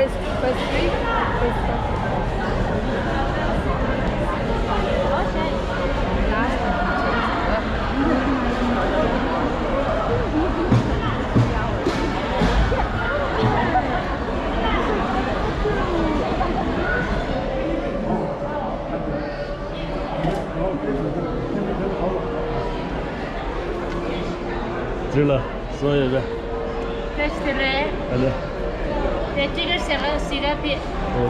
pastry. 들라 소야가 Pastry. 알아 Tiga sigapi.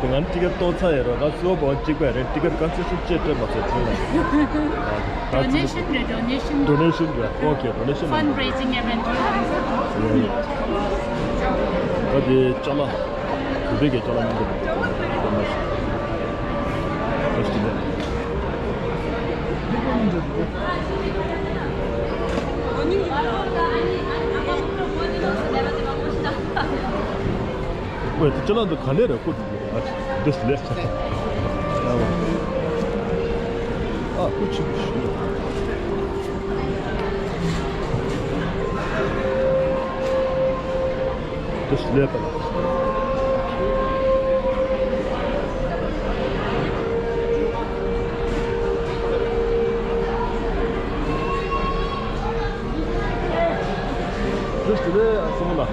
dengan tiga tocaero ga so bo chigware tiga kanse chete ma se donation okay donation Fundraising event. 어디 잘라 되게 잘랐는데 왜 잘랐는데 가네를 거든요 아직 됐네 아 그렇지 됐네 됐네 아스몰라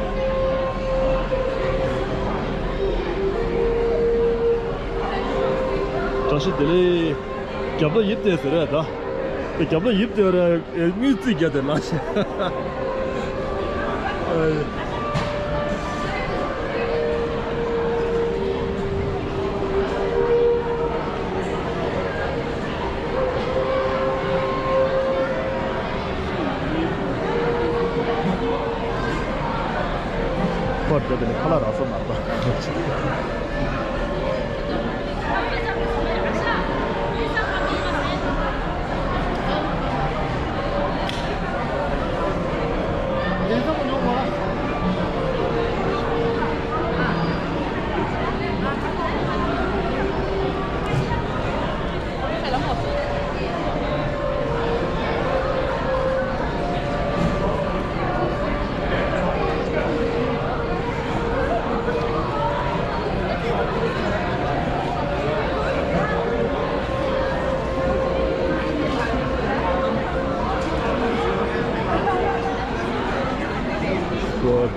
다시 들이 잡도 입대서라다 잡도 입대라 뮤직이 되나 버터는 컬러라서 맞다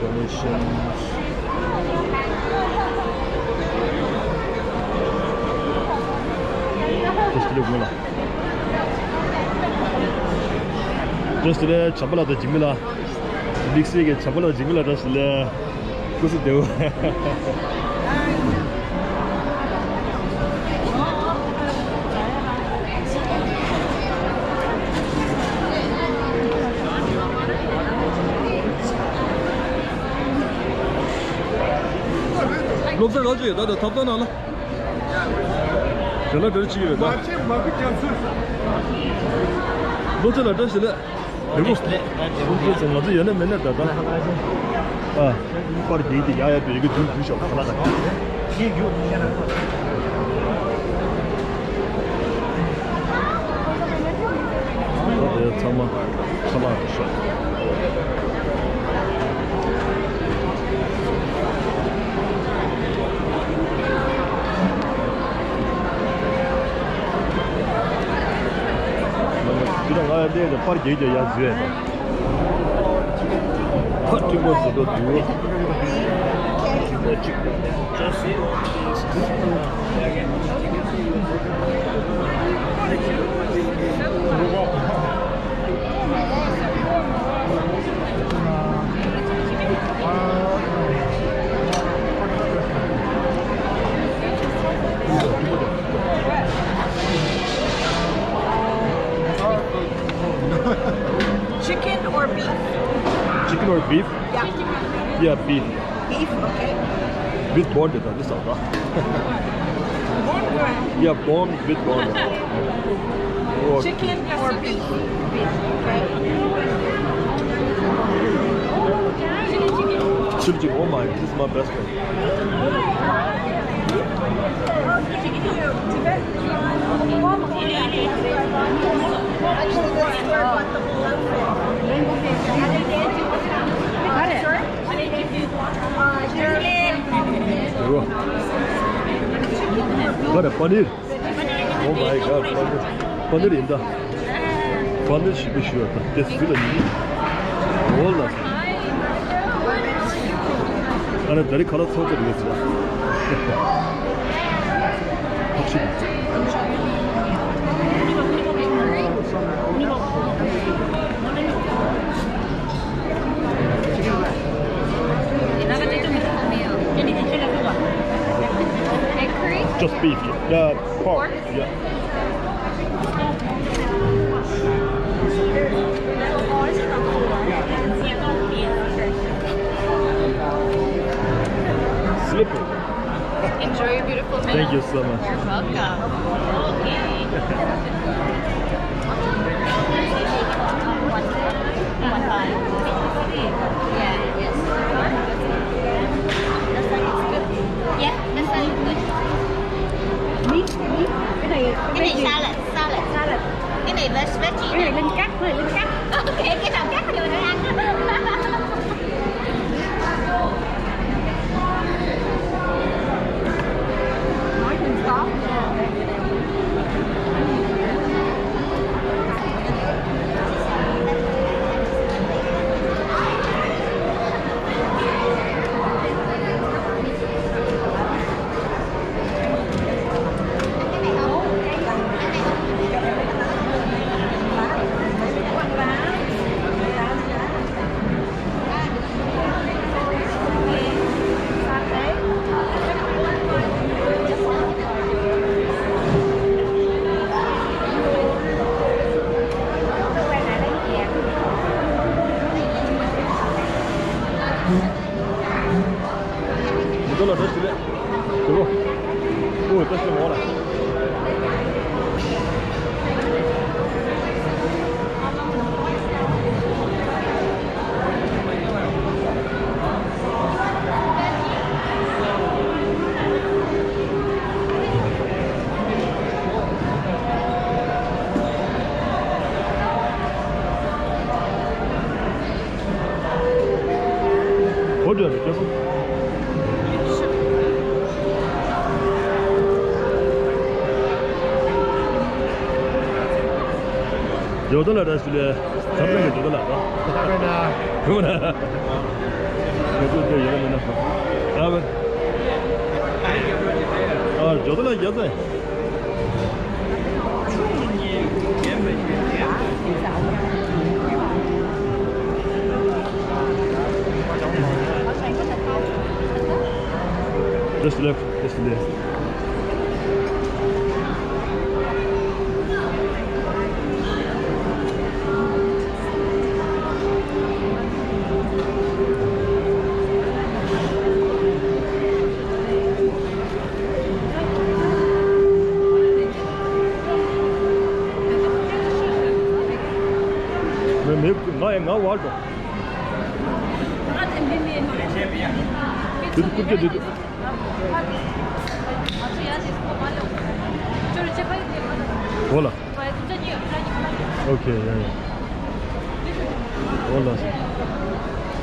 donations. Just the chabala the jimila. Big sig chabala jimila just the kusi deu. 녹색 나중에 나도 답도 나나. 전화 들으시기로 나. 녹색 나중에 이거 녹색 나중에 얘는 맨날 다다. 아, 빨리 데이트 야야도 이거 좀 주셔. 하나다. 네, 잠깐만 쉬어. 그냥 가야 돼. 빨리 얘기해 야지. 같은 것도 두고. Chicken or beef? Chicken or beef? Yeah. Yeah, beef. Beef, okay. With bone it this out. Bone or Yeah, bone with bone. Or chicken or beef? Okay. chili. Oh my, this is my best friend. 이거 그래 파닐. 오 마이 갓. 파닐인다. 파닐 시비시였다. 됐으면 몰라. 나는 다리 갈아 서서 이랬어. 확실히. Just beef. Yeah, pork. Yeah. Slippery. Enjoy your beautiful meal. Thank you so much. You're welcome. Okay. Yeah, yes. Yeah, that's very good. Cái này salad. Cái này veggie. Cái này lên cắt thôi, lên cắt. Ok, cái nào cắt thì mình phải ăn. Nói mình có. $1 됐을래? 저거. 오, 됐어 먹어라. 어디야, 저거? $1 됐을래? 잡는 게 $1 봐. 그거나. 그것도 이러면 아파. 다음은. $1 여덟. 됐을래? ngã quá rồi. Được cũng được. Voilà. Ok, yeah. Voilà.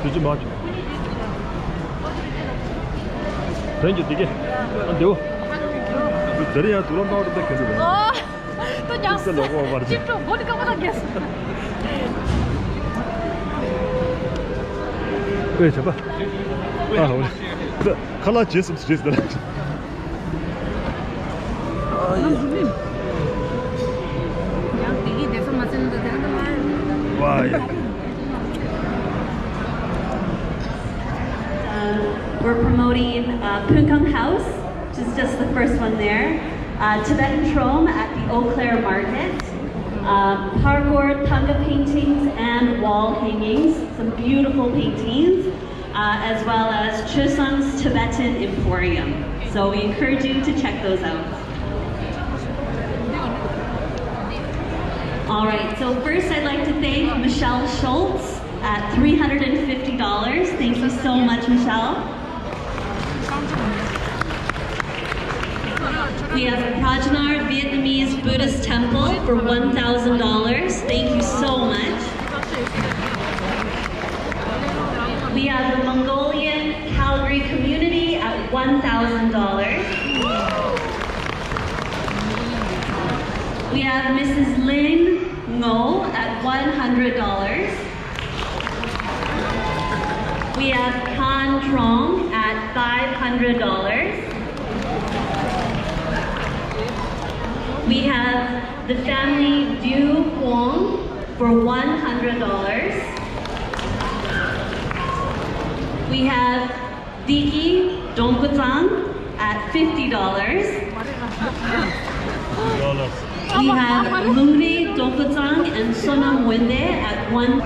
Tujuh macam. Thank you, tiga. Ando. Dari yang turun tahu kita kena. Oh, tu nyasar. Kita logo apa? Cipto, boleh kamu lagi. 왜 잡아? 아, 우리 칼라 제스 다. Yang tinggi desa macam tu teman-teman. 와. We're promoting Punkang House, which is just the first one there. Tibetan Trom at the Eau Claire Market. Parkour, Tanga paintings and wall hangings, some beautiful paintings, as well as Chusung's Tibetan Emporium. So we encourage you to check those out. All right, so first I'd like to thank Michelle Schultz at $350. Thank you so much, Michelle. We have Prajnar Vietnamese Buddhist Temple for $1,000. Thank you so much. We have the Mongolian Calgary community at $1,000. have Mrs. Lin Ngo at $100. We have Kan Trong at $500. We have the family Du Huang for $100. We have Diki Dongkutang at $50. We have Lungri Dongkutang and Sonam Wende at $1.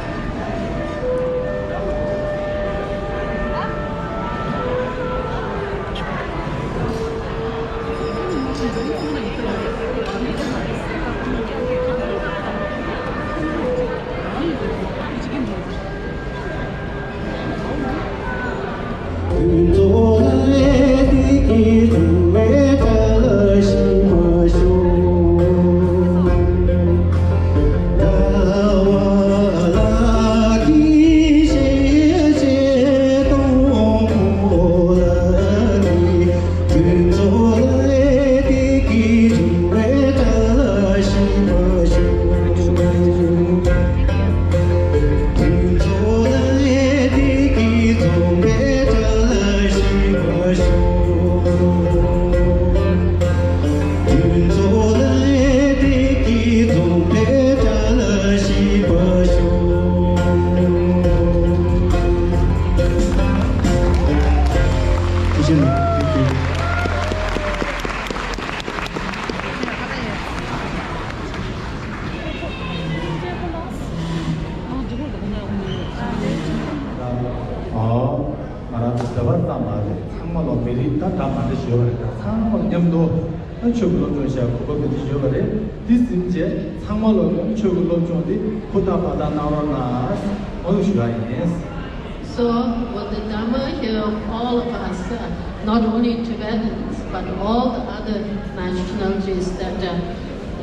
So, with the Dhamma here, all of us, not only Tibetans, but all the other nationalities that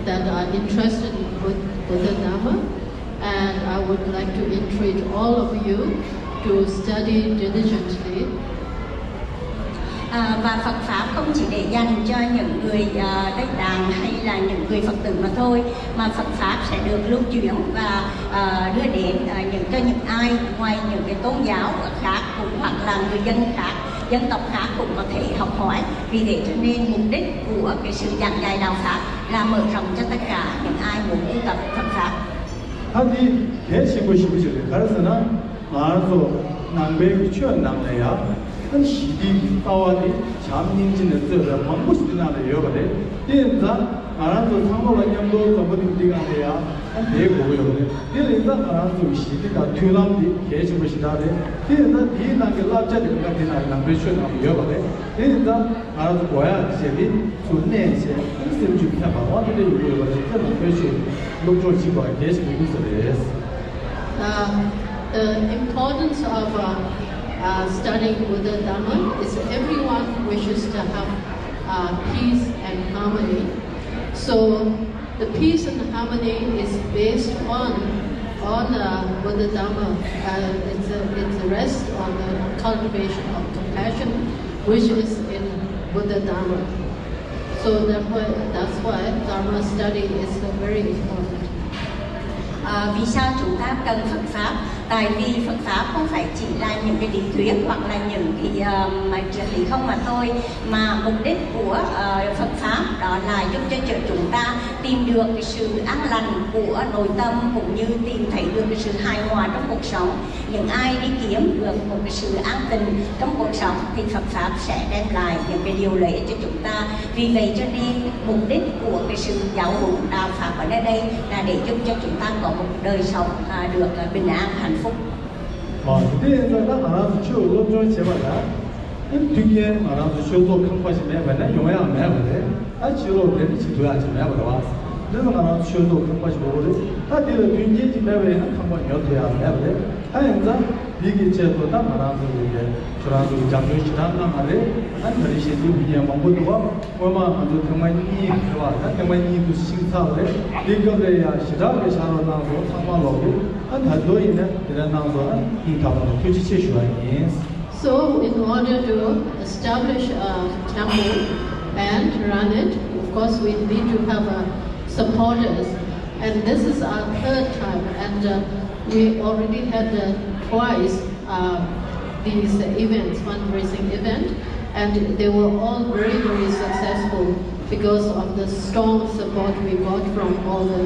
are interested with the Dhamma, and I would like to entreat all of you to study diligently. Và Phật Pháp không chỉ để dành cho những người Tây Tạng hay là những người Phật tử mà thôi, mà Phật Pháp sẽ được lưu truyền và đưa đến cho những ai ngoài những cái tôn giáo khác cũng hoặc là người dân khác, dân tộc khác cũng có thể học hỏi. Vì thế cho nên mục đích của cái sự giảng dạy đạo Pháp là mở rộng cho tất cả những ai muốn tu tập Phật Pháp. 하디 계시고 싶으시죠. 그래서는 말도 남배기 취한 남자야. 한 시디 따와디 잠님진의 뜻을 방법시나를 여거든. 이인자 알아서 상호가 냠도 저번에 우리가 해야 한 대고요거든. 이인자 알아서 시디가 튀남디 계시고 싶다래. 이인자 이나게 랍자들 같은 남배시나 여거든. 이인자 알아서 뭐야 제비 존내세 시스템 주피가 와도데 이거거든. 남배시 녹조지가 계시고 있어요. The importance of studying with the Dhamma is everyone wishes to have peace and harmony. So the peace and harmony is based on Buddha Dhamma. It's a rest on the cultivation of compassion, which is in Buddha Dhamma. So that's why Dhamma study is very important. Vì sao chúng ta cần Phật Pháp? Tại vì Phật Pháp không phải chỉ là những cái lý thuyết hoặc là những cái triết lý không mà thôi, mà mục đích của Phật Pháp đó là giúp cho chúng ta tìm được cái sự an lành của nội tâm, cũng như tìm thấy được cái sự hài hòa trong cuộc sống. Những ai đi kiếm được một cái sự an tình trong cuộc sống thì Phật Pháp sẽ đem lại những cái điều lợi cho chúng ta. Vì vậy cho nên mục đích của cái sự giáo huấn đạo Pháp ở nơi đây là để giúp cho chúng ta có một đời sống được bình an, hạnh phúc. 그때에서 딱 알아서 추억을 좀 제발라. 뒤에 알아서 추억도 강파시 매번에 용어야 매번에 아 지로 되는 지도야 지 매번에 와. 그래서 알아서 추억도 강파시 보고를 다 뒤에 뒤에 매번에는 강파 여도야 매번에 아 인자 이게 제도 딱 알아서 이제 저라도 장교 시간나 말에 한 거리시도 그냥 먹고도 뭐만 아주 정말 이 그와 정말 이 신사를 이거래야 시작을 잘하고 상관없고 한 달도 있는 이런 나오는 이 답은 규칙이 필요해요. So in order to establish a temple and run it, of course we need to have a supporters. And this is our third time, and we already had twice these events, fundraising event, and they were all very, very successful because of the strong support we got from all the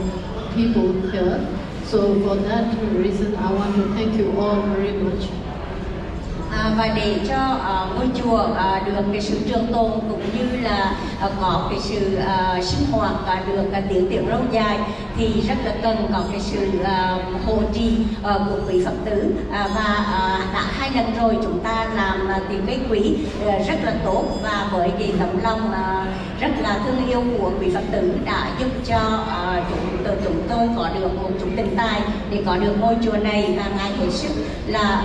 people here. So for that reason, I want to thank you all very much. Và để cho ngôi chùa được cái sự trường tồn cũng như là có cái sự sinh hoạt được tiến triển lâu dài thì rất là cần có cái sự hỗ trì của quý Phật tử, và đã 2 lần rồi chúng ta làm tiền gây quỹ rất là tốt, và với cái tấm lòng rất là thương yêu của quý Phật tử đã giúp cho chúng tôi có được một chút tiền tài để có được ngôi chùa này, và ngài hết sức là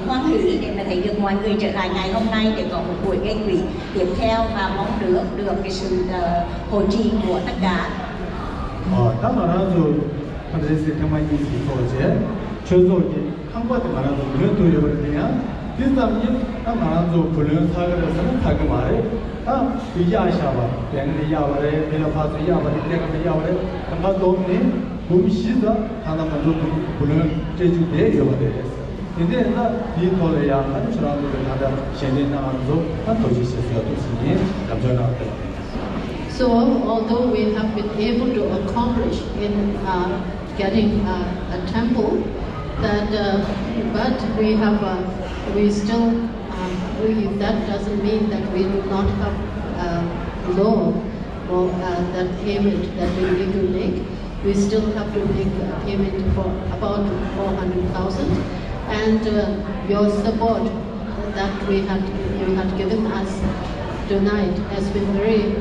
hoan hỷ để mà thấy được mọi người trở lại ngày hôm nay để có một buổi gây quỹ tiếp theo, và mong được cái sự hỗ trì của tất cả. 딱 말하는 컨텐츠 가만히 있고 이제 저도 한 번에 말하는 그런 도리거든요. 비슷하면 딱 말하는 불륜 사회에서는 다그 말에 이야샤바, 뱅리 야바레, 벨라파스 야바레, 내가 야바레, 한번 도움이 몸시다 하나만 좀 불륜 제주대 여바레. 근데 나 비토레야 한 사람들 나다 현재 나가서 한 도시에서 도시니 감정하다. So although we have been able to accomplish in getting a temple, but we still that doesn't mean that we do not have loan or that payment that we need to make. We still have to make a payment for about 400,000, and your support that you had given us tonight has been very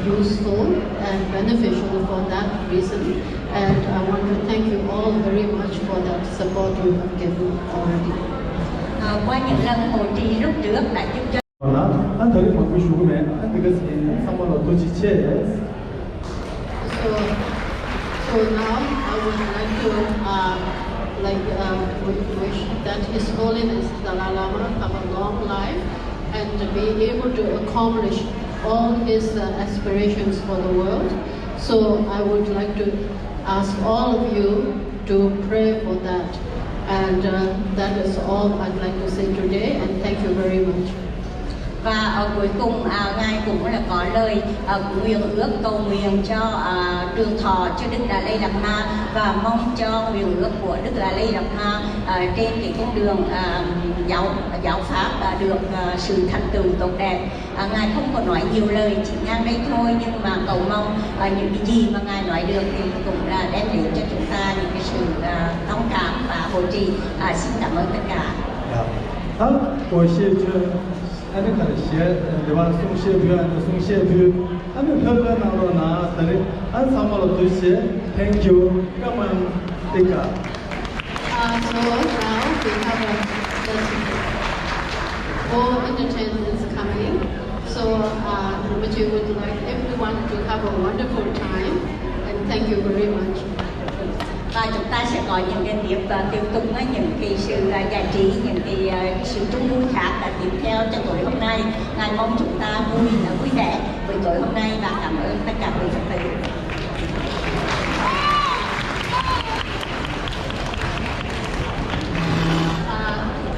useful and beneficial for that reason, and I want to thank you all very much for that support you have given already. Qua những lần hỗ trì lúc trước đã giúp cho 한 달에 먹고 죽으면 한 그것이 상관없고 지체. So now I would like to wish that His Holiness Dalai Lama have a long life and be able to accomplish all his aspirations for the world. So I would like to ask all of you to pray for that. And that is all I'd like to say today, and thank you very much. Và cuối cùng ngài cũng là có lời nguyện ước cầu nguyện cho trường thọ cho Đức Đạt Lai Lạt Ma, và mong cho nguyện ước của Đức Đạt Lai Lạt Ma trên cái con đường giáo pháp được sự thành tựu tốt đẹp. Ngài không có nói nhiều lời, chỉ ngang đây thôi, nhưng mà cầu mong những cái gì mà ngài nói được thì cũng là đem đến cho chúng ta những cái sự thông cảm và hỗ trì. Xin cảm ơn tất cả. 하는 가르치에 대화 송시에뷰하는 송시에뷰 하는 별나로나 다른 한 사람으로 도시에 땡큐 까만 되까. So now we have more entertainments coming. So we would like everyone to have a wonderful time, and thank you very much. Và chúng ta sẽ có những cái tiếp tục những cái sự giải trí, những cái sự chung vui khác tiếp theo cho tối hôm nay. Ngài mong chúng ta vui vẻ với tối hôm nay, và cảm ơn tất cả quý Phật tử.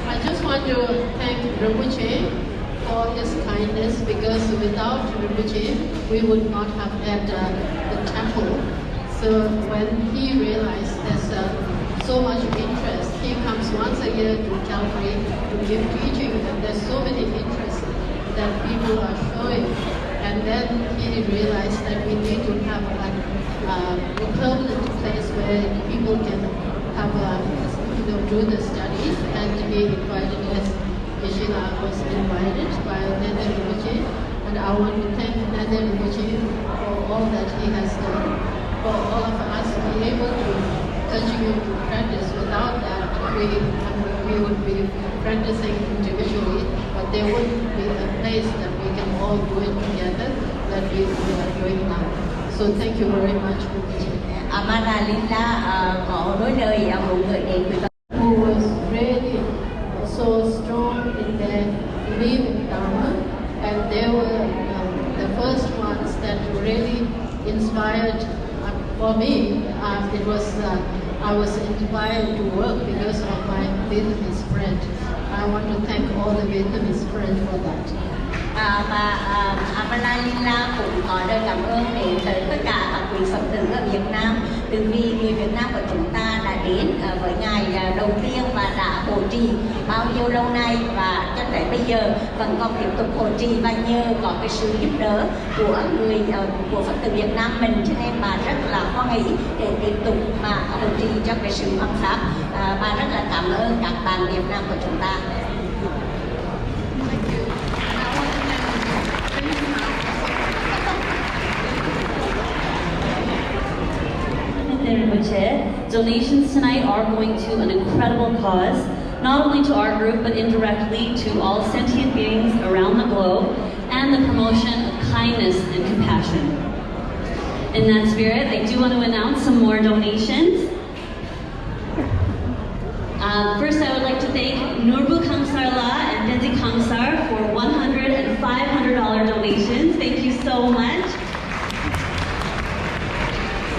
I just want to thank Rinpoche for his kindness, because without Rinpoche we would not have had the temple. So when he realized there's so much interest, he comes once a year to Calgary to give teaching, and there's so many interests that people are showing. And then he realized that we need to have a permanent place where people can have do the studies, and he invited us. Ishila was invited by Nanda Rinpoche, and I want to thank Nanda Rinpoche for all that he has done. For all of us to be able to continue to practice. Without that, we would be practicing individually, but there wouldn't be a place that we can all do it together that we are doing now. So thank you very much, Rinpoche. Amanda Linda có đối lời một người đến với who was really so strong in their belief in Dharma, and they were the first ones that really inspired for me. It was I was inspired to work because of my Vietnamese friend. I want to thank all the Vietnamese friends for that. Và Lila cũng có lời cảm ơn đến tới tất cả các quý Phật tử ở Việt Nam, từ vì người Việt Nam của chúng ta đã đến với ngày đầu tiên và đã hộ trì bao nhiêu lâu nay, và cho tới bây giờ vẫn còn tiếp tục hộ trì, và nhờ có cái sự giúp đỡ của Phật tử Việt Nam mình, cho nên bà rất là hoan hỷ để tiếp tục mà hộ trì cho cái sự hoằng pháp. Bà rất là cảm ơn các bạn Việt Nam của chúng ta. Donations tonight are going to an incredible cause, not only to our group, but indirectly to all sentient beings around the globe, and the promotion of kindness and compassion. In that spirit, I do want to announce some more donations. First, I would like to thank Nurbu Kangsarla and Desi Kangsar for $100 and $500 donations. Thank you so much.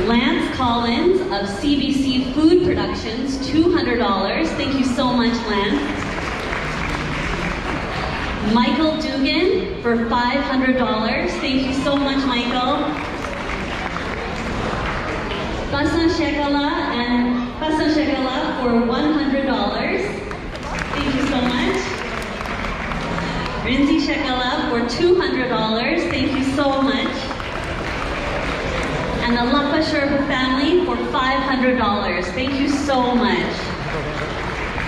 Lance Collins of CBC Food Productions, $200. Thank you so much, Lance. Michael Dugan for $500. Thank you so much, Michael. Basan Shekala for $100. Thank you so much. Rinzi Shekala for $200. Thank you so much. And the Lapa Sherpa family for $500. Thank you so much.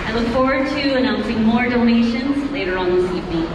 I look forward to announcing more donations later on this evening.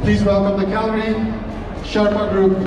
Please welcome the Calgary Sherpa Group.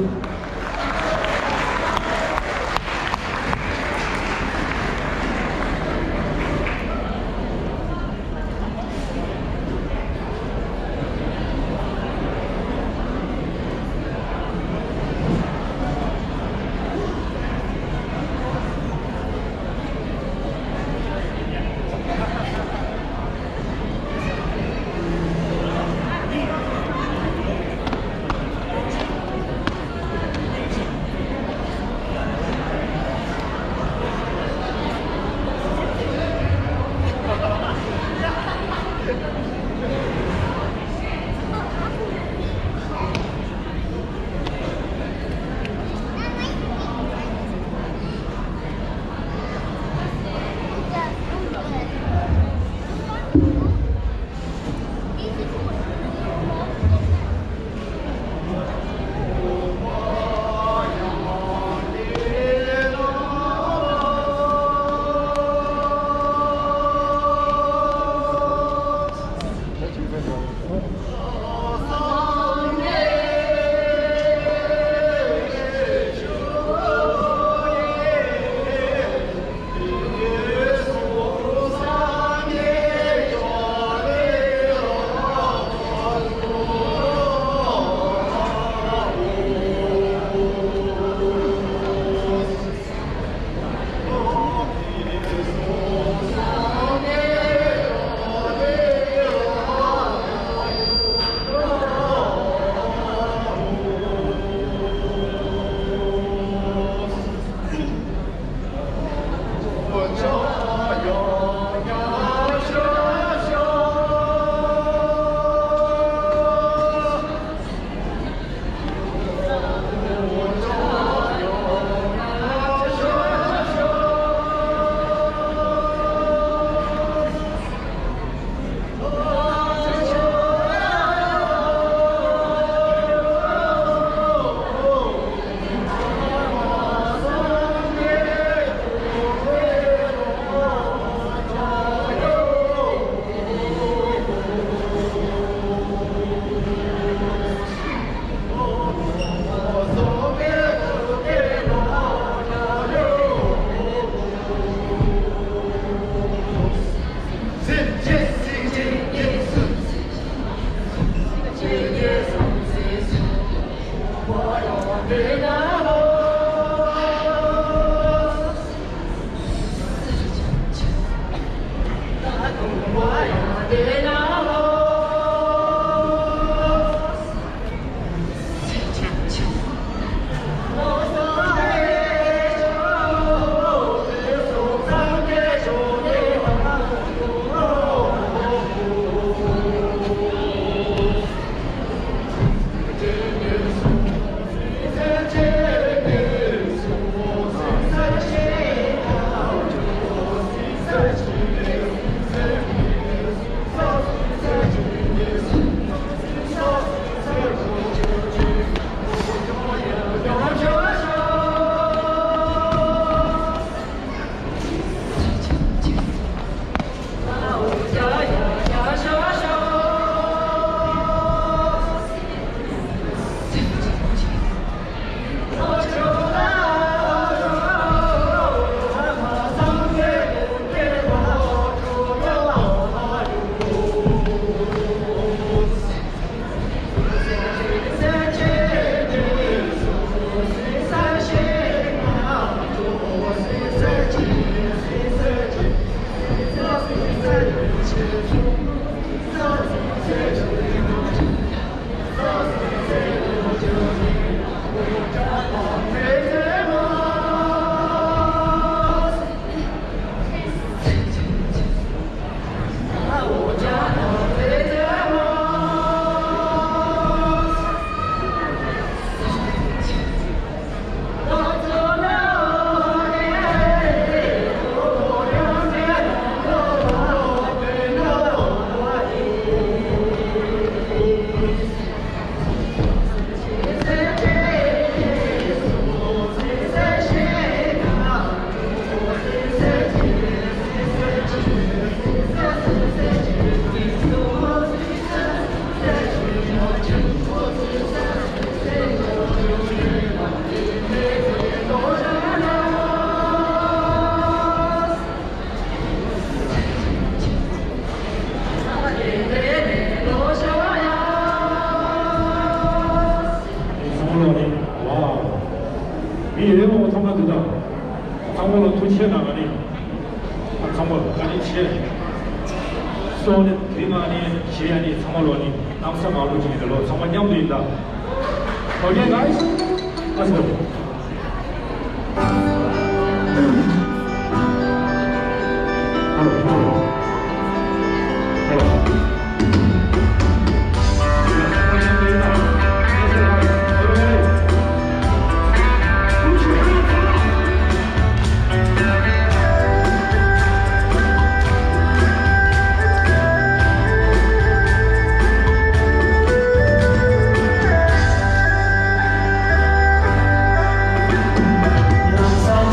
미래모 통과되다 강원로 도치에 나가니 강원 아니치에 수원의 대만이 지안이 상월원이 남사 마을로 중이들로 정말 냠도인다 거기에 나이스 가서 양산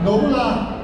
nấu là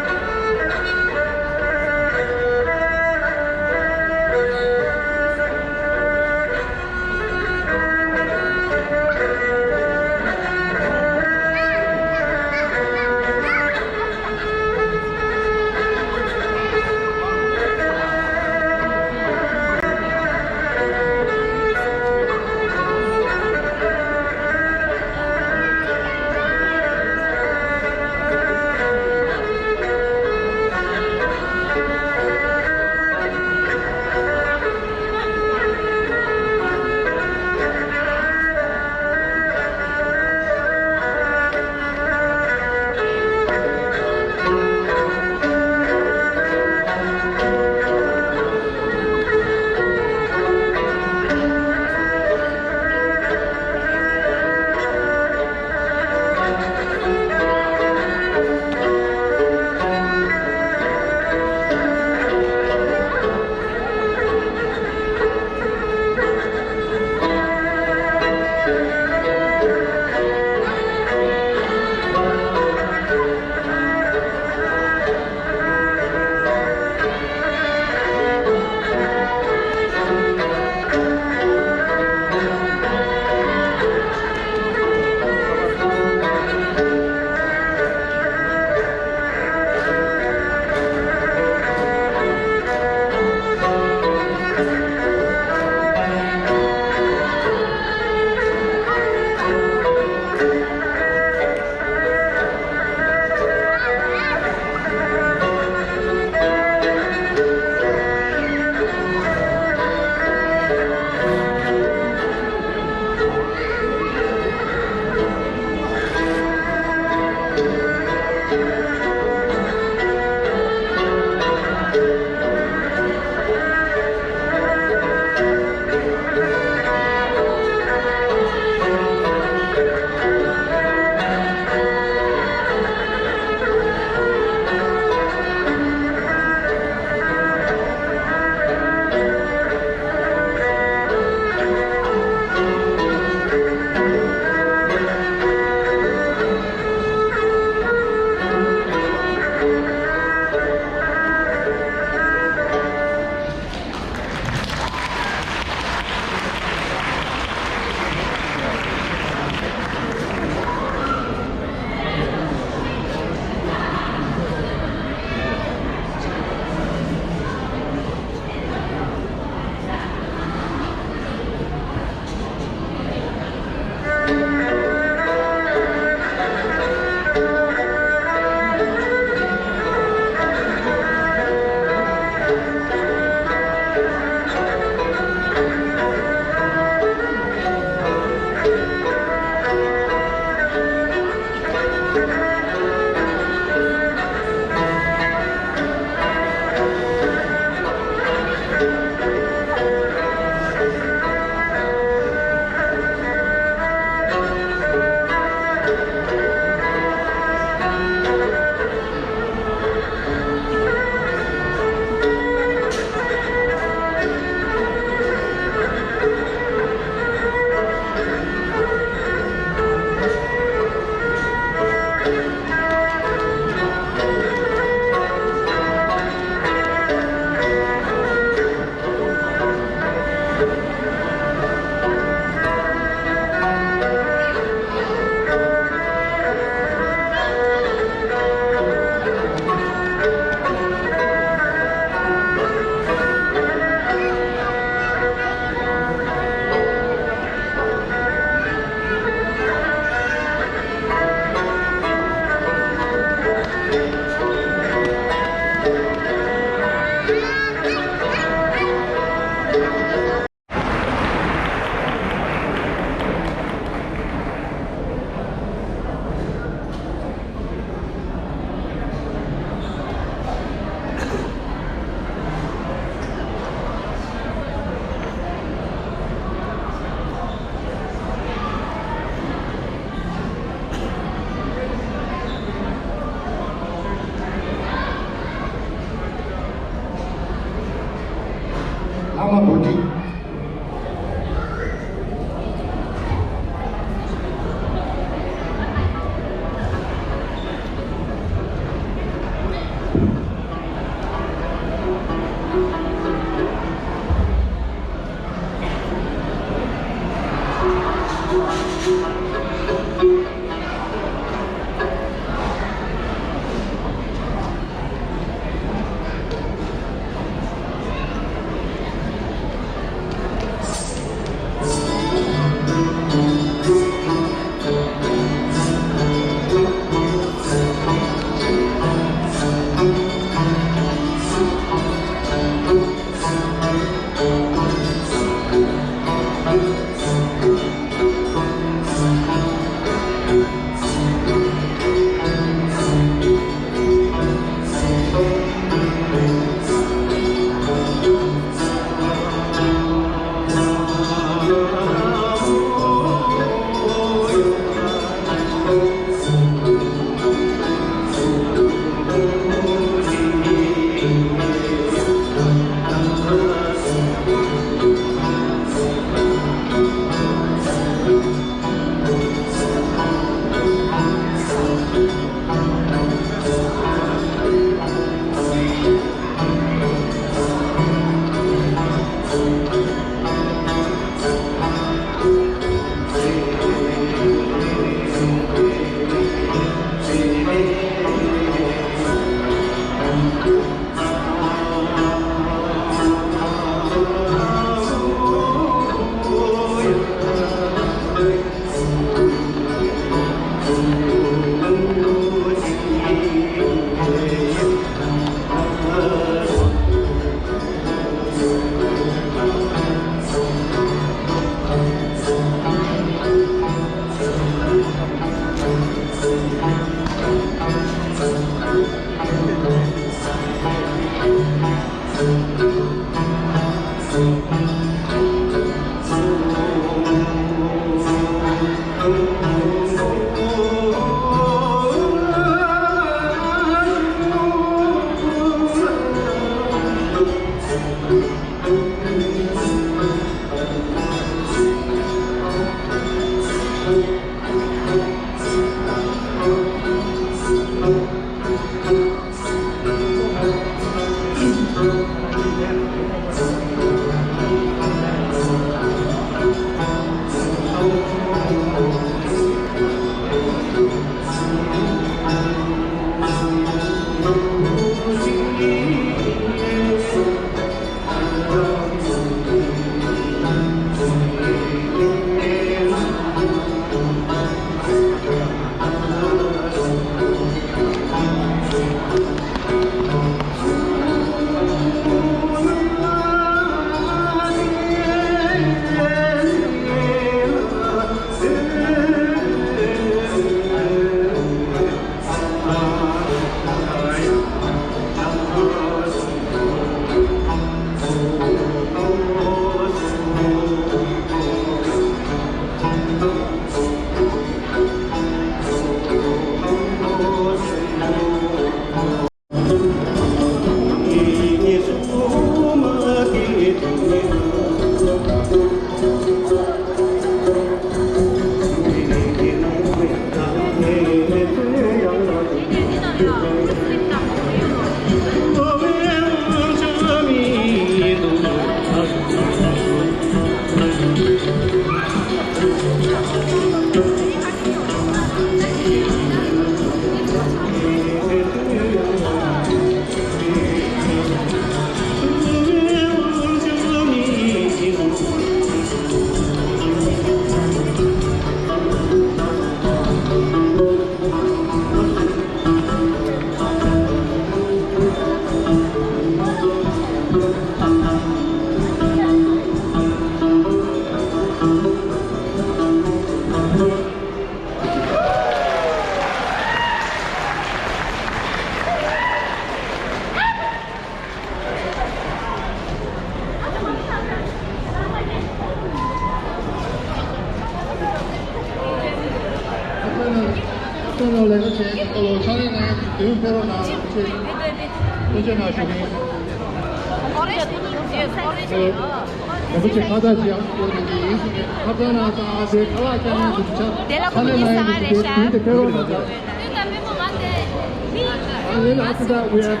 After that, we have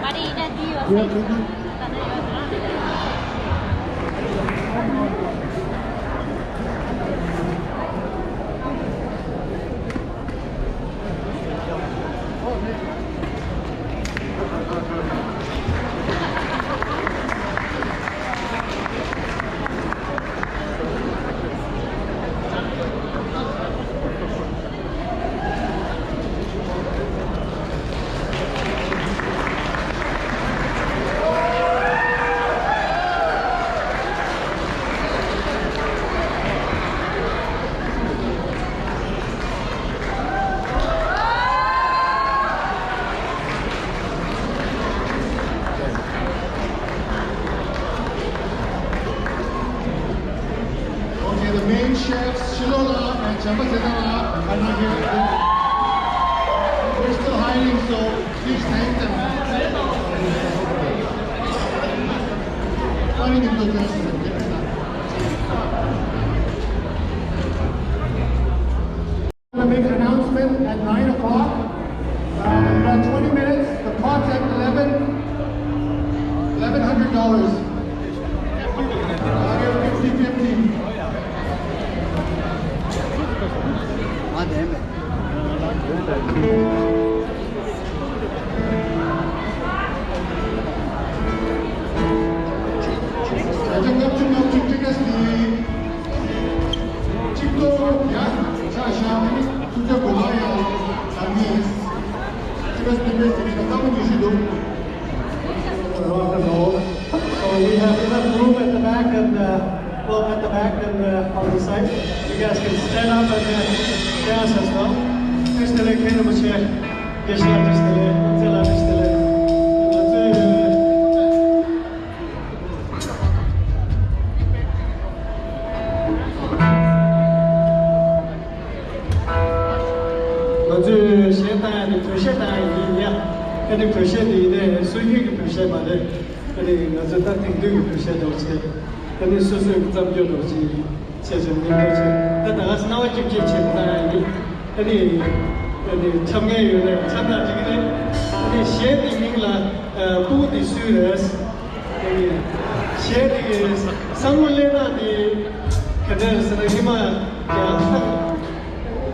chefs Shilola and Chamasedawa are not here. We're still hiding, so please thank them. I'm going to make an announcement at 9 o'clock. In about 20 minutes, the pot's at $1,100. I'll give 50-50. 조금 찍겠습니다. 찍고 약 사시면 진짜 고마워요. 장미 찍었으면 따로 주시도. So we have enough room at the back and well, at the back and on the side. You guys can stand up and dance as well. stelle keine Moschee geschlagen stelle und sehr lange stelle. 먼저 시행단의 도시단이야. 근데 도시들이 수익이 도시 말에 근데 먼저 딱 등등 도시도 없이 근데 수수 잡혀도 없이 제정된 거지. 나가서 나와 좀 제정단이 근데 참여율에 참여하기는 근데 시행님이라 부디 수요스 근데 시행이 상물레나디 그래서 희망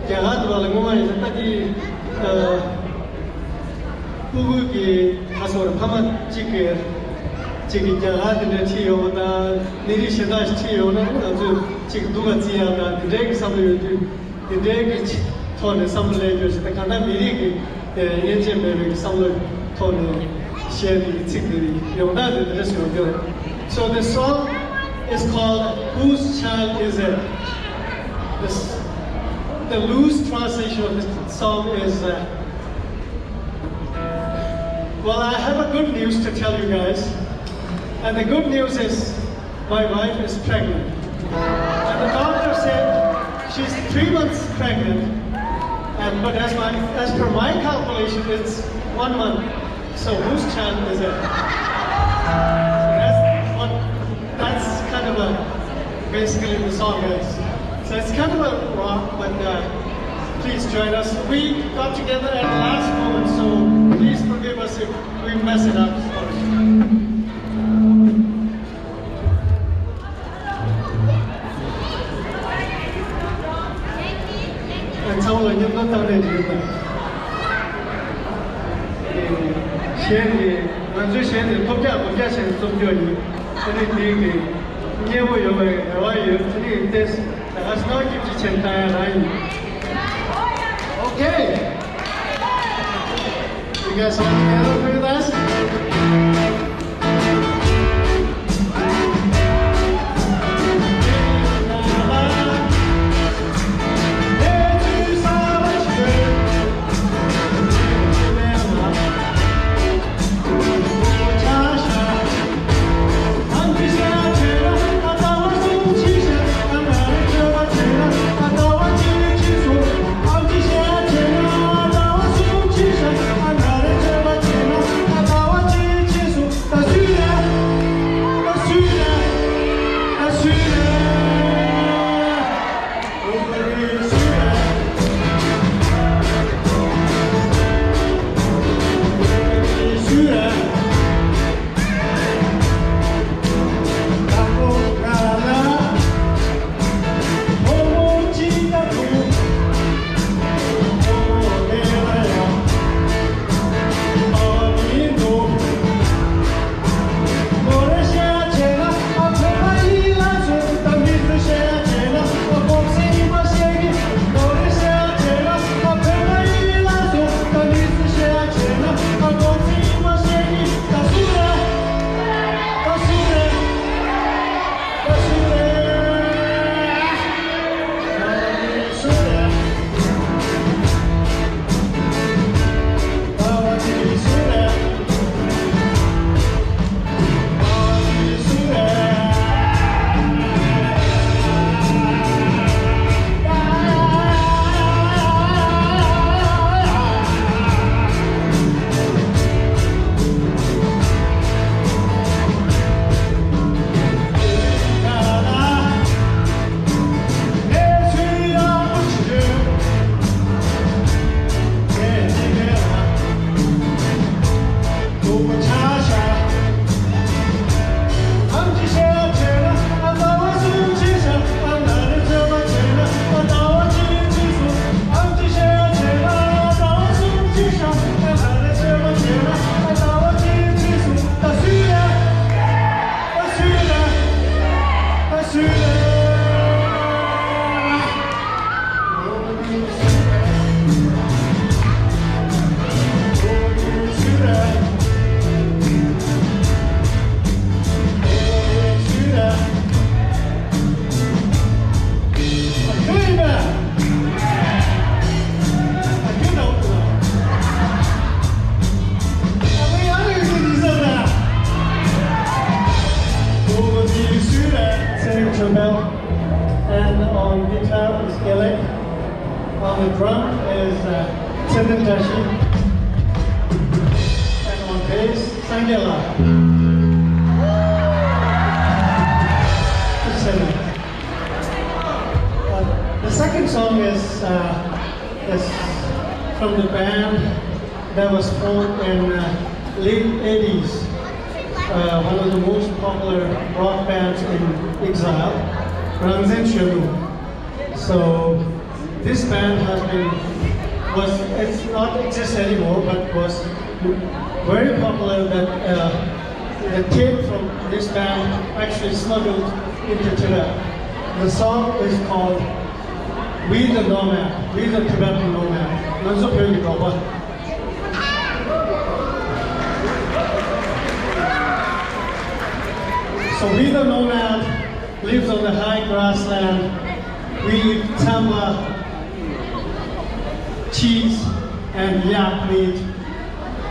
야가도 발음을 했다기 부부기 가서 파마 찍게 지금 야가들 치요다 니리시다 치요나 아주 지금 누가 지야다 드레기 삼을 드레기 톤에 삼을 해줘서 간다 미리기 예제매를 삼을 톤에 시에리 찍들이 영다들 그랬어요. So the song is called Whose Child Is It? The loose translation of this song is well, I have a good news to tell you guys. And the good news is my wife is pregnant. And the doctor said she's 3 months pregnant. But as per my calculation, it's 1 month. So whose child is it? That's kind of basically the song, guys. So it's kind of a rock, but please join us. We got together at the last moment, so please forgive us if we mess it up. And some of you not only do that. 먼저 시행이 법자 시행 좀 줘요. 근데 예고 요에 와요. 근데 this 나가서 나오기 전에 라인. Okay. You guys all together with us? Tenentashi. And on bass, Sangela. The second song is from the band that was formed in late 80s. One of the most popular rock bands in exile, Rangzen Shenu. So this band it's not exist anymore, but was very popular. That the tape from this band actually smuggled into Tibet. The song is called "We the Nomad," "We the Tibetan Nomad." So we the nomad lives on the high grassland. We eat tamba, cheese, and yak meat,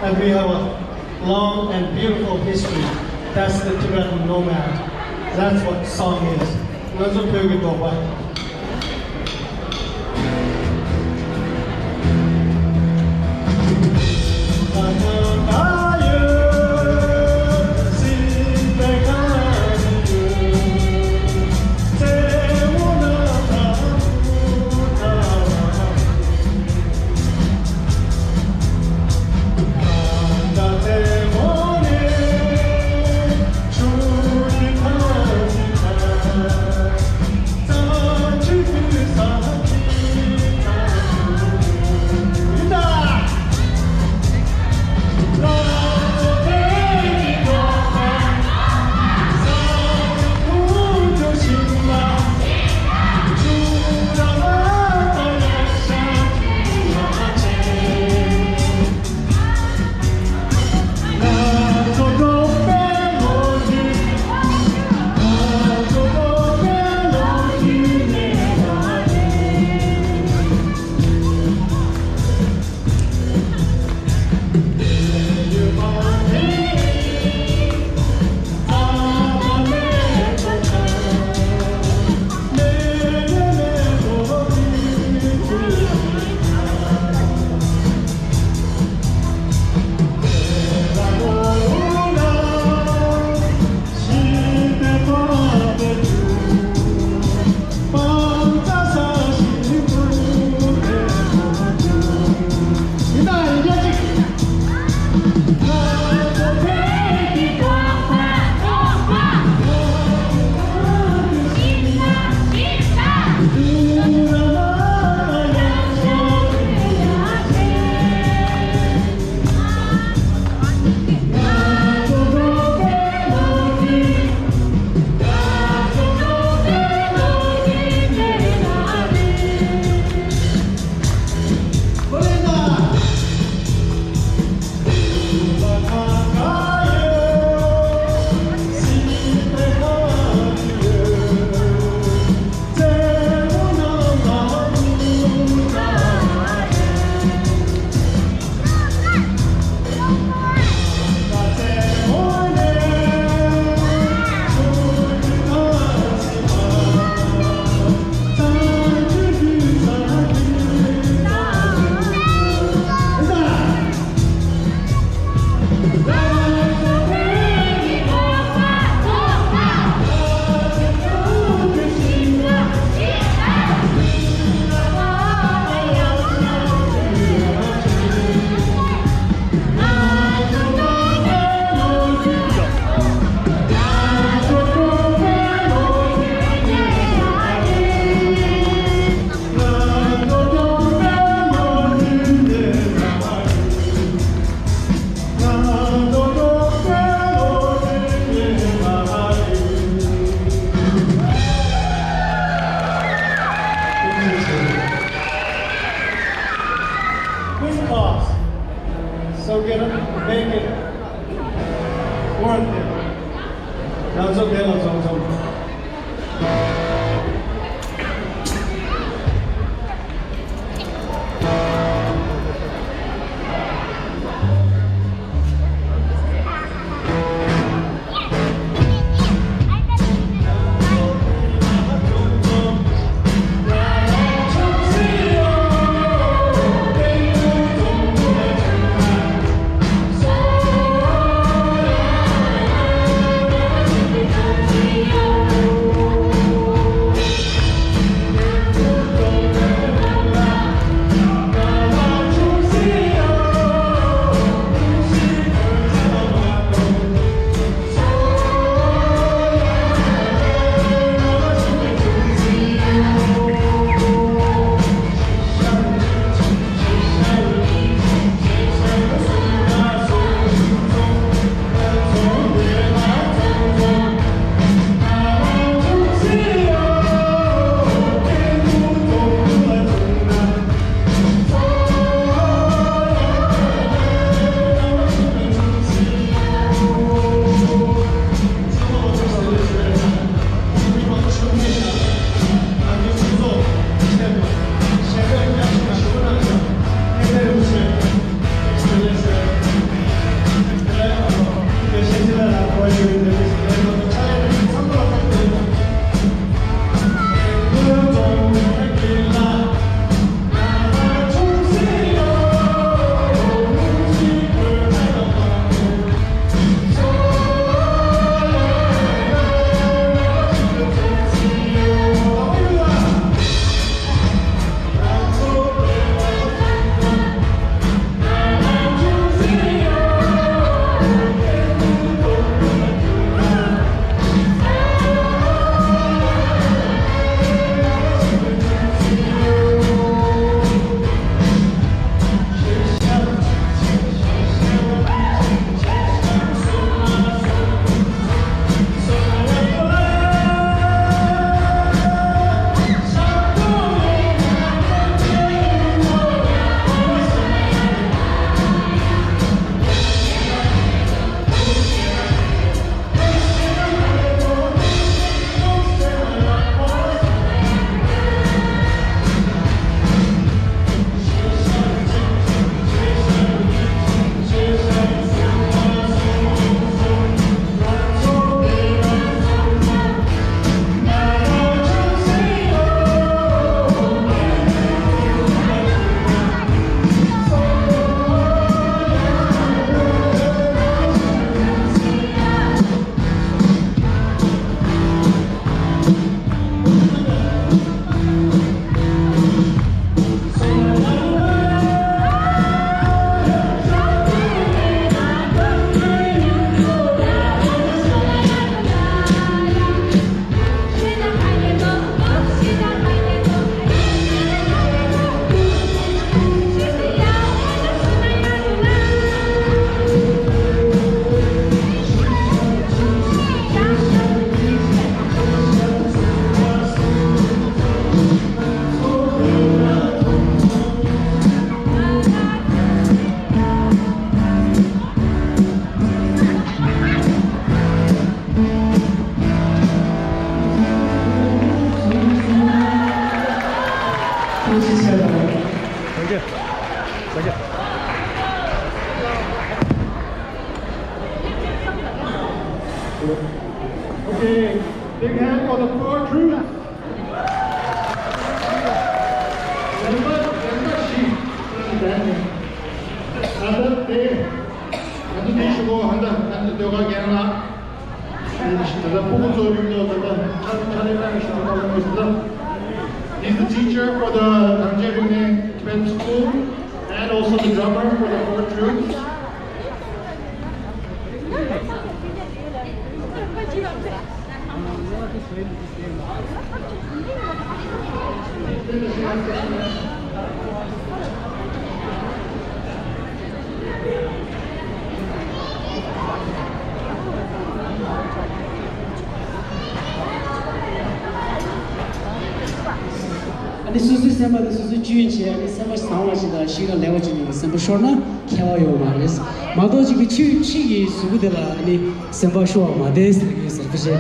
and we have a long and beautiful history. That's the Tibetan nomad. That's what song is. Okay, big hand for the four troops. 한단 네, 한단 내쉬고 한단 들어가게 하나. 내가 보고 조율도 차례랑 시작하고 있습니다. He's the teacher for the Dangjebune Tibetan school and also the drummer for the four troops. 아니 수수 셈바도 수수 주인치 아니 셈바 상와시다 시가 레워지니 셈바 쇼나 켜요 말레스 마도지 그 치기 수구들라 아니 셈바 쇼 마데스 그래서 그제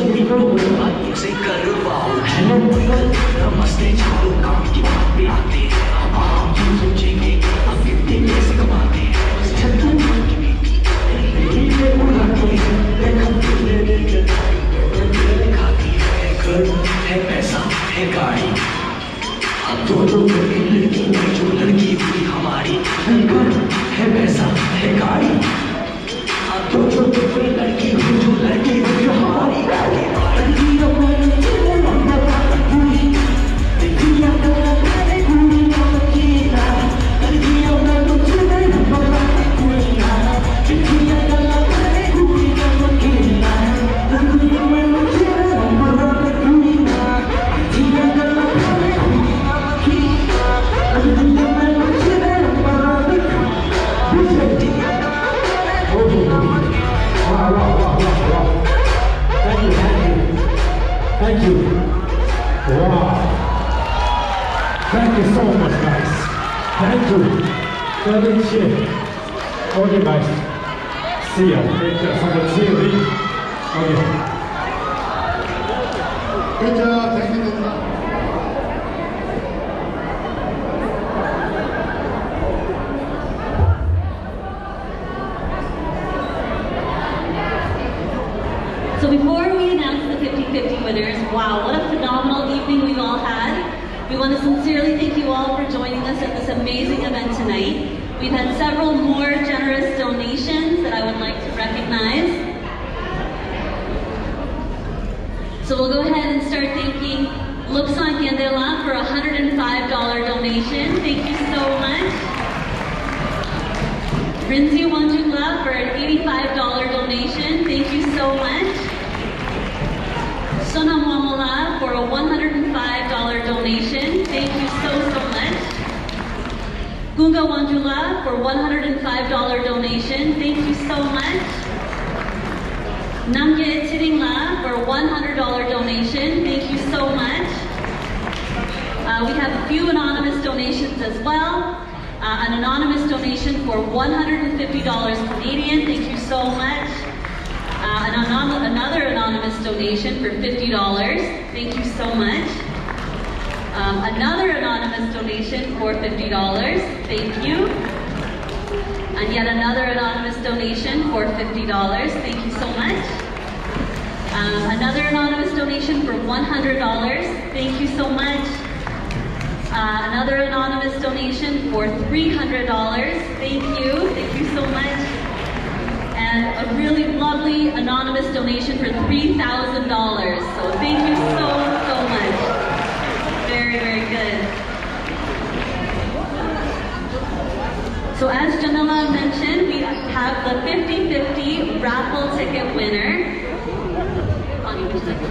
से करवाओ नमस्ते छोड़ो काम की बात पे आते हैं हम क्यों सोचेंगे हम कितने पैसे कमाते हैं खाती है घर है पैसा है गाड़ी अब जो लड़की है जो लड़की हुई हमारी घर है पैसा है गाड़ी अब जो लड़की हुई जो लड़की हुई हमारी Thank you. Wow. Thank you so much, guys. Thank you. Very cheap. Okay, guys. See ya. Take care. Someone see you. Okay. Good job. Thank you. So before we announce the 50-50 winners, wow, what a phenomenal evening we've all had. We want to sincerely thank you all for joining us at this amazing event tonight. We've had several more generous donations that I would like to recognize. So we'll go ahead and start thanking Luksan Kendela for a $105 donation. Thank you so much. Rinzi Wanjula for an $85 donation. Thank you so much. Sonam Wamala for a $105 donation. Thank you so much. Gunga Wanjula for $105 donation. Thank you so much. Namge Tiringla for a $100 donation. Thank you so much. We have a few anonymous donations as well. An anonymous donation for $150 Canadian. Thank you so much. Another anonymous donation for $50. Thank you so much. Another anonymous donation for $50. Thank you. And yet another anonymous donation for $50. Thank you so much. Another anonymous donation for $100. Thank you so much. Another anonymous donation for $300. Thank you. Thank you so much. And a really lovely anonymous donation for $3,000. So thank you so much. Very, very good. So as Jamila mentioned, we have the 50-50 raffle ticket winner. Ani, would you like to?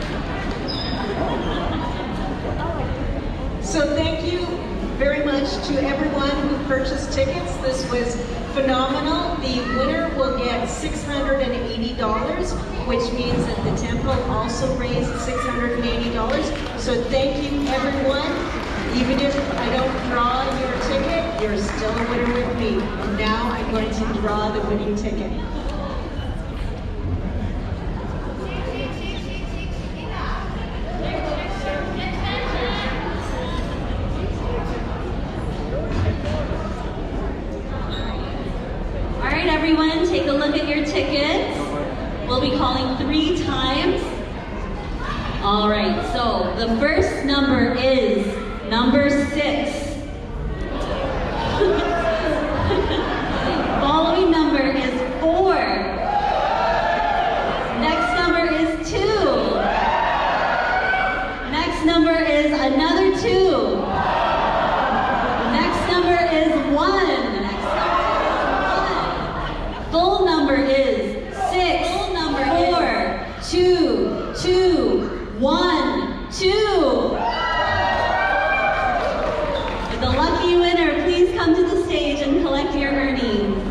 So thank you very much to everyone who purchased tickets. This was phenomenal. The winner will get $680, which means that the temple also raised $680. So thank you everyone. Even if I don't draw your ticket, you're still a winner with me. And now I'm going to draw the winning ticket. Everyone, take a look at your tickets. We'll be calling 3 times. All right, so the first number is number 6. Following number is 4. Next number is 2. Next number is another 2. Next number is 1. Full number is 6, 4, 2, 2, 1, 2. The lucky winner, please come to the stage and collect your earnings.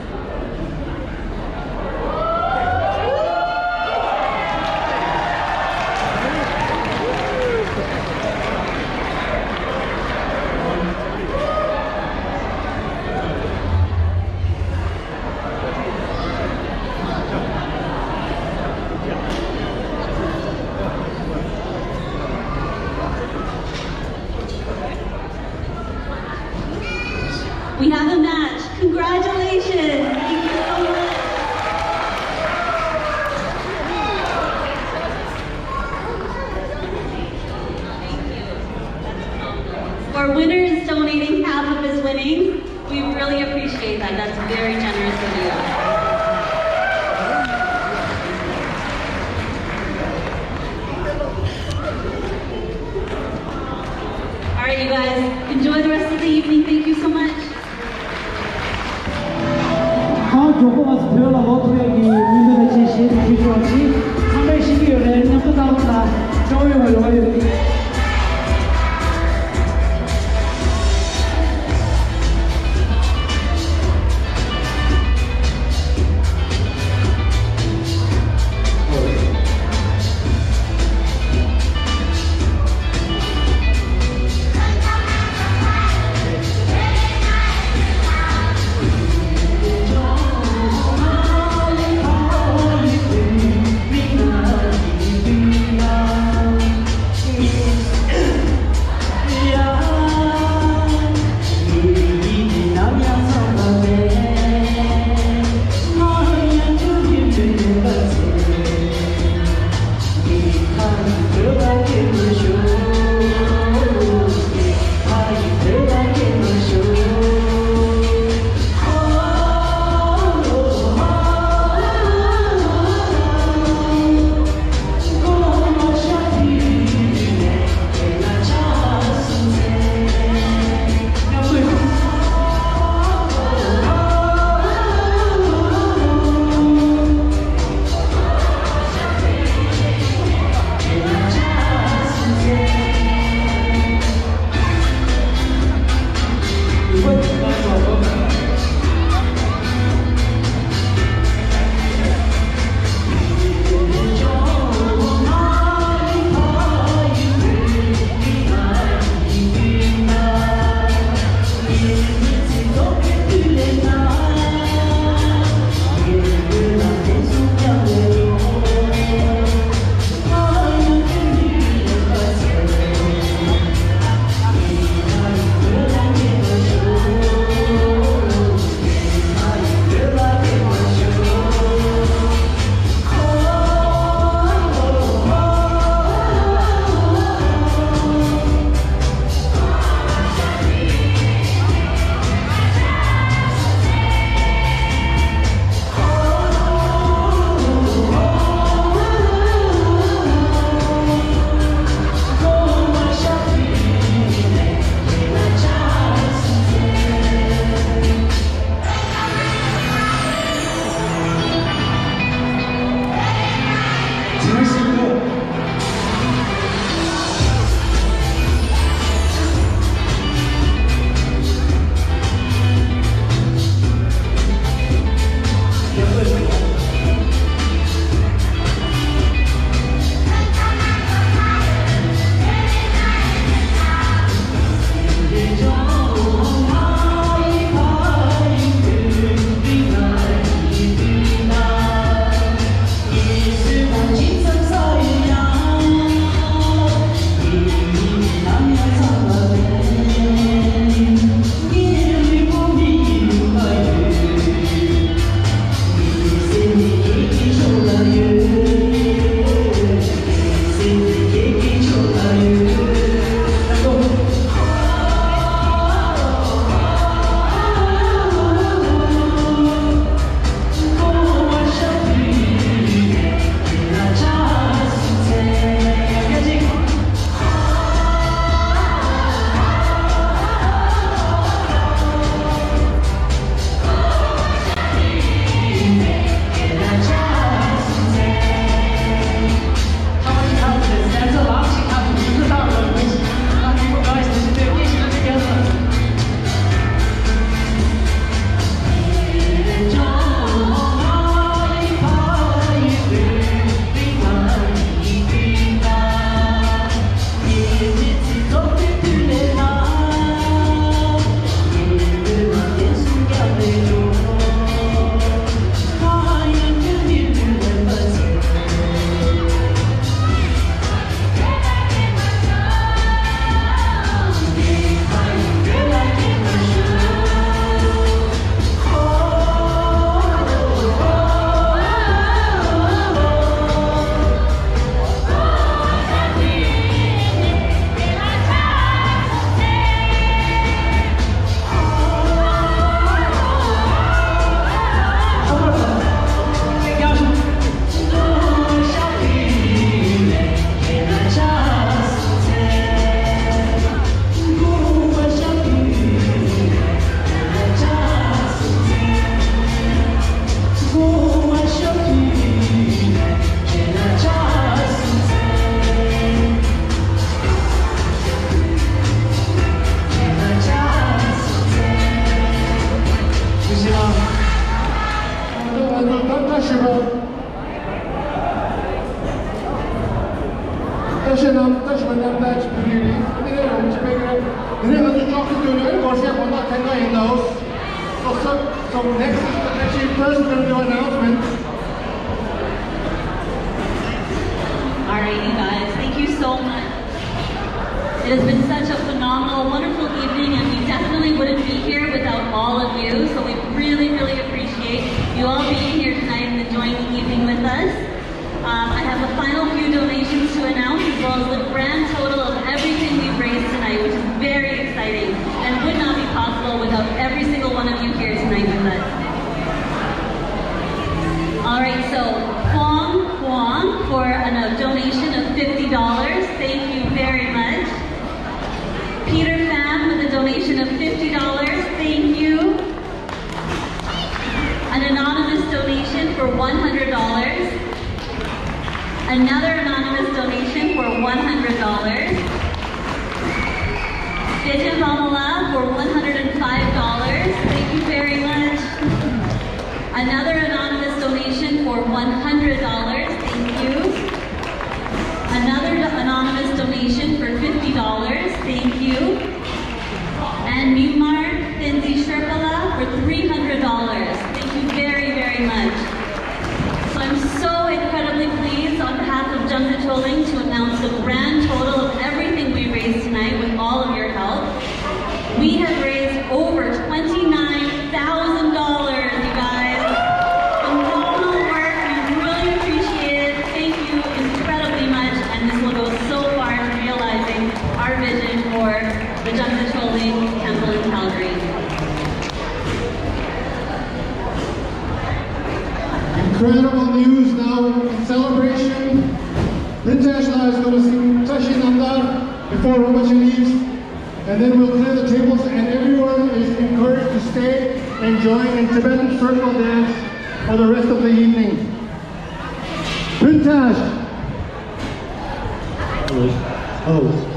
our winner is donating half of his winnings. We really appreciate that. That's very generous of you. All right, you guys, enjoy the rest of the evening. Thank you so much. 好，如果我是朋友了，我同样给你们的这些提出去，他们是有人能不到呢？周围我有。 다시 만난다 싶으니 그들의 음식을 그들의 아주 조금 것이 뭔가 생각 in those. So next is actually first we're going to do announcement. Alright, you guys, thank you so much. It has been such a phenomenal, wonderful evening, and we definitely wouldn't be here without all of you. So we really, really appreciate you all being here tonight and enjoying the evening with us. I have a final few donations to announce, as well as the grand total of everything we've raised tonight, which is very exciting and would not be possible without every single one of you here tonight with us. Alright, so Huang for a donation of $50. Thank you very much. Peter Pham with a donation of $50. Thank you. An anonymous donation for $100. Another anonymous donation for $100. Dejan Vamala for $105. Thank you very much. Another anonymous donation for $100. Thank you. Another anonymous donation for $50. Thank you. And Mumar Finzi Sherpala for $300. Thank you very, very much. So I'm so incredibly pleased on behalf of Jumza Choling to announce the grand total of everything we raised tonight with all of your help. We have raised over $29,000, you guys. Phenomenal work. We really appreciate it. Thank you incredibly much, and this will go so far to realizing our vision for the Jumza Choling Temple in Calgary. Incredible news now in celebration. Pintashla is going to sing Tashi Nandar before Ramaji leaves, and then we'll clear the tables, and everyone is encouraged to stay and join in Tibetan circle dance for the rest of the evening. Pintash! Oh.